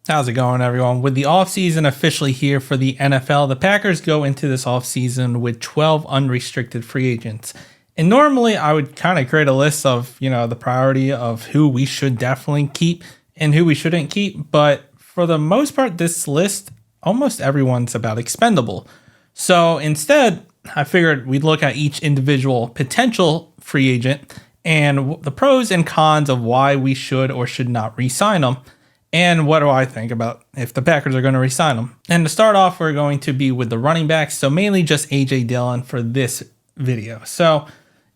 How's it going, everyone? With the offseason officially here for the NFL, the Packers go into this offseason with 12 unrestricted free agents. And normally I would kind of create a list of, the priority of who we should definitely keep and who we shouldn't keep. But for the most part, this list, almost everyone's about expendable. So instead, I figured we'd look at each individual potential free agent and the pros and cons of why we should or should not re-sign them. And what do I think about if the Packers are going to re-sign them? And to start off, we're going to be with the running backs. So mainly just AJ Dillon for this video. So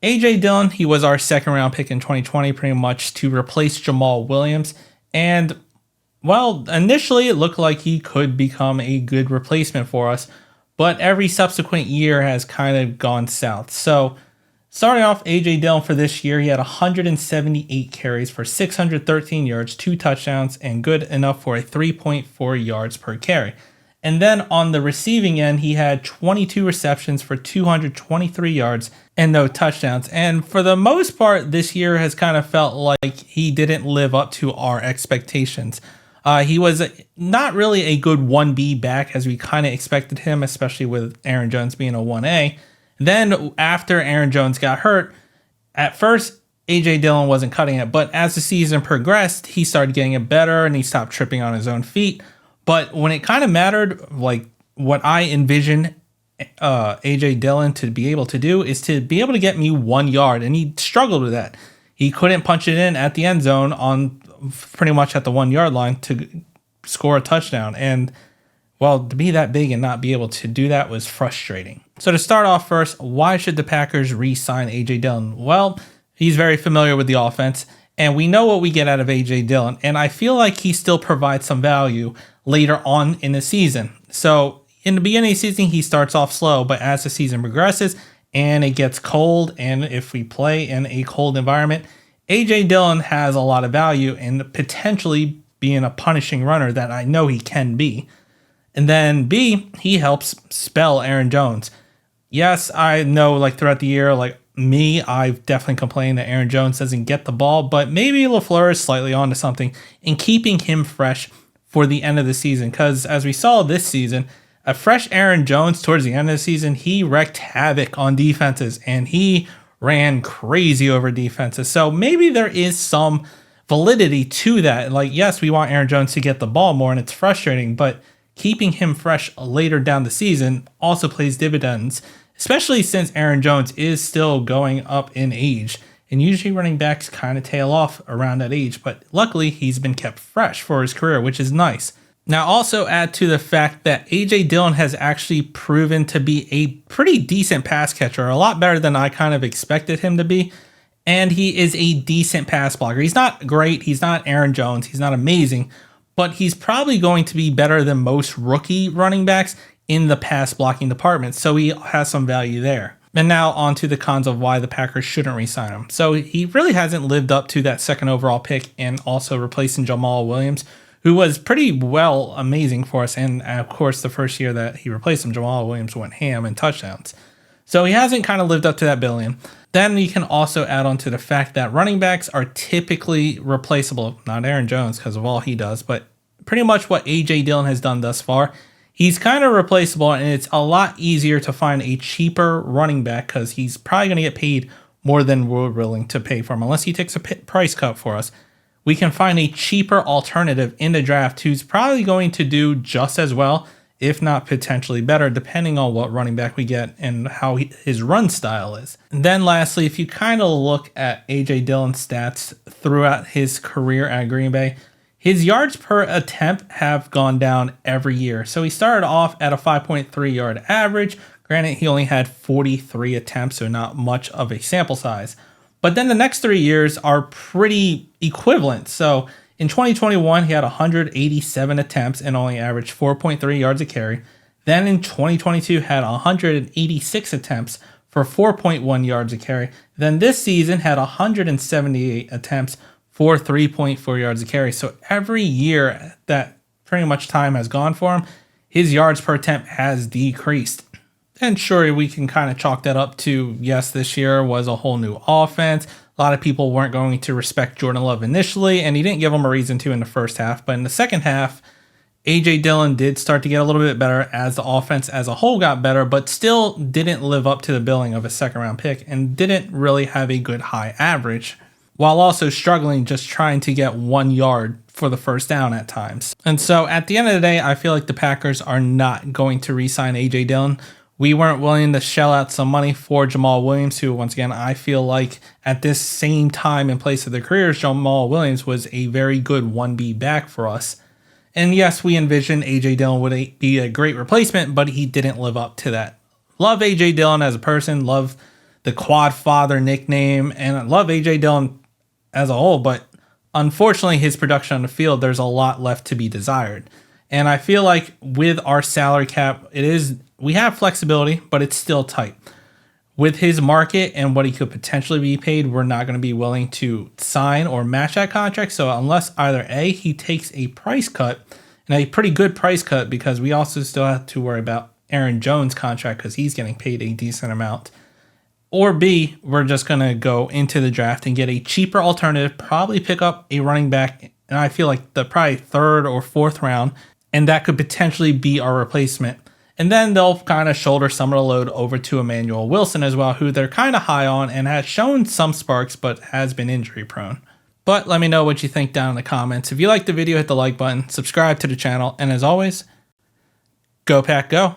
AJ Dillon, he was our second round pick in 2020, pretty much to replace Jamal Williams. And well, initially it looked like he could become a good replacement for us, but every subsequent year has kind of gone south. So starting off, AJ Dillon for this year, he had 178 carries for 613 yards, 2 touchdowns, and good enough for a 3.4 yards per carry. And then on the receiving end, he had 22 receptions for 223 yards and no touchdowns. And for the most part, this year has kind of felt like he didn't live up to our expectations. He was not really a good 1B back as we kind of expected him, especially with Aaron Jones being a 1A. Then after Aaron Jones got hurt, at first AJ Dillon wasn't cutting it, but as the season progressed, he started getting it better and he stopped tripping on his own feet. But when it kind of mattered, like what I envision AJ Dillon to be able to do is to be able to get me 1 yard, and he struggled with that. He couldn't punch it in at the end zone on pretty much at the 1 yard line to score a touchdown. And well, to be that big and not be able to do that was frustrating. So to start off first, why should the Packers re-sign AJ Dillon? Well, he's very familiar with the offense, and we know what we get out of AJ Dillon, and I feel like he still provides some value later on in the season. So in the beginning of the season, he starts off slow, but as the season progresses and it gets cold, and if we play in a cold environment, AJ Dillon has a lot of value in potentially being a punishing runner that I know he can be. And then B, he helps spell Aaron Jones. Yes, I know like throughout the year, like me, I've definitely complained that Aaron Jones doesn't get the ball, but maybe LaFleur is slightly onto something in keeping him fresh for the end of the season. Because as we saw this season, a fresh Aaron Jones towards the end of the season, he wreaked havoc on defenses and he ran crazy over defenses. So maybe there is some validity to that. Like, yes, we want Aaron Jones to get the ball more and it's frustrating, but keeping him fresh later down the season also plays dividends, especially since Aaron Jones is still going up in age. And usually running backs kind of tail off around that age, but luckily he's been kept fresh for his career, which is nice. Now also add to the fact that AJ Dillon has actually proven to be a pretty decent pass catcher, a lot better than I kind of expected him to be. And he is a decent pass blocker. He's not great. He's not Aaron Jones. He's not amazing, but he's probably going to be better than most rookie running backs in the pass blocking department. So he has some value there. And now on to the cons of why the Packers shouldn't re-sign him. So he really hasn't lived up to that second overall pick and also replacing Jamal Williams, who was pretty well amazing for us. And of course, the first year that he replaced him, Jamal Williams went ham in touchdowns. So he hasn't kind of lived up to that billion. Then you can also add on to the fact that running backs are typically replaceable. Not Aaron Jones because of all he does, but pretty much what AJ Dillon has done thus far. He's kind of replaceable, and it's a lot easier to find a cheaper running back because he's probably going to get paid more than we're willing to pay for him. Unless he takes a price cut for us, we can find a cheaper alternative in the draft who's probably going to do just as well, if not potentially better, depending on what running back we get and how his run style is. And then lastly, if you kind of look at AJ Dillon's stats throughout his career at Green Bay, his yards per attempt have gone down every year. So he started off at a 5.3 yard average. Granted, he only had 43 attempts, so not much of a sample size. But then the next 3 years are pretty equivalent. So in 2021, he had 187 attempts and only averaged 4.3 yards a carry. Then in 2022, had 186 attempts for 4.1 yards a carry. Then this season had 178 attempts for 3.4 yards a carry. So every year that pretty much time has gone for him, his yards per attempt has decreased. And sure, we can kind of chalk that up to, yes, this year was a whole new offense. A lot of people weren't going to respect Jordan Love initially, and he didn't give them a reason to in the first half. But in the second half, AJ Dillon did start to get a little bit better as the offense as a whole got better, but still didn't live up to the billing of a second-round pick and didn't really have a good high average, while also struggling just trying to get 1 yard for the first down at times. And so at the end of the day, I feel like the Packers are not going to re-sign AJ Dillon. We weren't willing to shell out some money for Jamal Williams, who, once again, I feel like at this same time and place of their careers, Jamal Williams was a very good 1B back for us. And yes, we envisioned AJ Dillon would be a great replacement, but he didn't live up to that. Love AJ Dillon as a person, love the Quad Father nickname, and I love AJ Dillon as a whole, but unfortunately his production on the field, there's a lot left to be desired. And I feel like with our salary cap, we have flexibility, but it's still tight. With his market and what he could potentially be paid, we're not going to be willing to sign or match that contract. So unless either A, he takes a price cut, and a pretty good price cut, because we also still have to worry about Aaron Jones' contract because he's getting paid a decent amount, or B, we're just going to go into the draft and get a cheaper alternative, probably pick up a running back, and I feel like the probably 3rd or 4th round, and that could potentially be our replacement. And then they'll kind of shoulder some of the load over to Emmanuel Wilson as well, who they're kind of high on and has shown some sparks, but has been injury prone. But let me know what you think down in the comments. If you liked the video, hit the like button, subscribe to the channel, and as always, go Pack Go.